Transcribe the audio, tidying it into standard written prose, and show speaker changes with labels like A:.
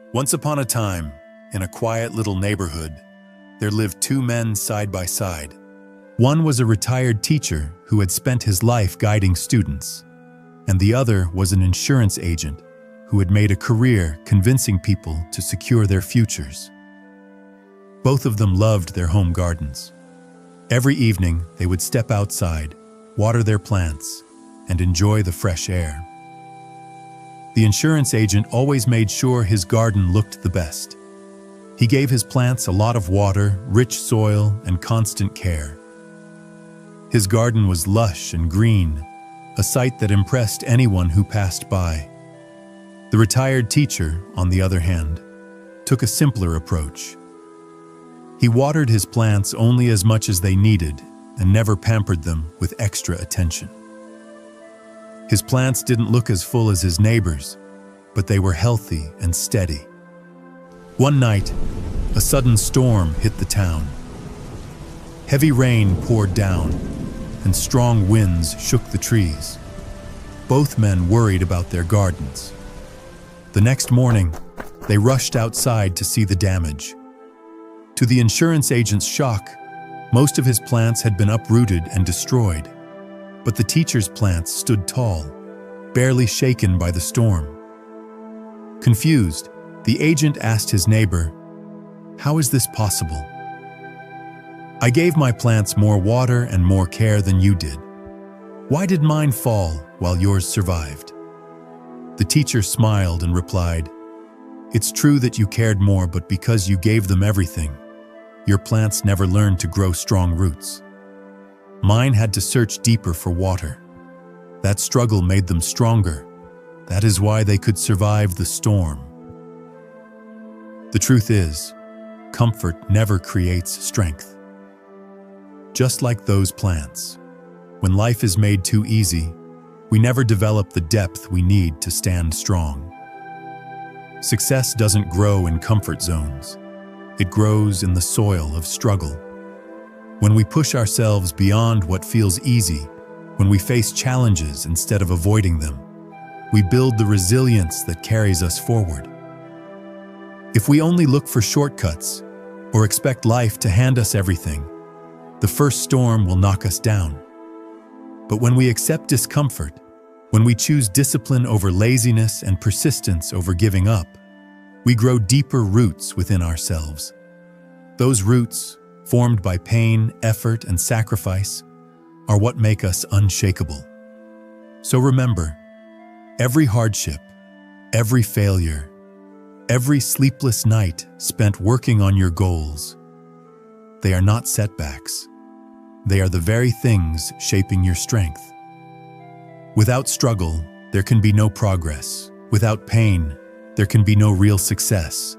A: Once upon a time, in a quiet little neighborhood, there lived two men side by side. One was a retired teacher who had spent his life guiding students, and the other was an insurance agent who had made a career convincing people to secure their futures. Both of them loved their home gardens. Every evening, they would step outside, water their plants, and enjoy the fresh air. The insurance agent always made sure his garden looked the best. He gave his plants a lot of water, rich soil, and constant care. His garden was lush and green, a sight that impressed anyone who passed by. The retired teacher, on the other hand, took a simpler approach. He watered his plants only as much as they needed and never pampered them with extra attention. His plants didn't look as full as his neighbors, but they were healthy and steady. One night, a sudden storm hit the town. Heavy rain poured down, and strong winds shook the trees. Both men worried about their gardens. The next morning, they rushed outside to see the damage. To the insurance agent's shock, most of his plants had been uprooted and destroyed, but the teacher's plants stood tall, barely shaken by the storm. Confused, the agent asked his neighbor, "How is this possible?" "I gave my plants more water and more care than you did. Why did mine fall while yours survived?" The teacher smiled and replied, "It's true that you cared more, but because you gave them everything, your plants never learned to grow strong roots. Mine had to search deeper for water. That struggle made them stronger. That is why they could survive the storm." The truth is, comfort never creates strength. Just like those plants, when life is made too easy, we never develop the depth we need to stand strong. Success doesn't grow in comfort zones. It grows in the soil of struggle. When we push ourselves beyond what feels easy, when we face challenges instead of avoiding them, we build the resilience that carries us forward. If we only look for shortcuts or expect life to hand us everything, the first storm will knock us down. But when we accept discomfort, when we choose discipline over laziness and persistence over giving up, we grow deeper roots within ourselves. Those roots, formed by pain, effort, and sacrifice, are what make us unshakable. So remember, every hardship, every failure, every sleepless night spent working on your goals, they are not setbacks. They are the very things shaping your strength. Without struggle, there can be no progress. Without pain, there can be no real success.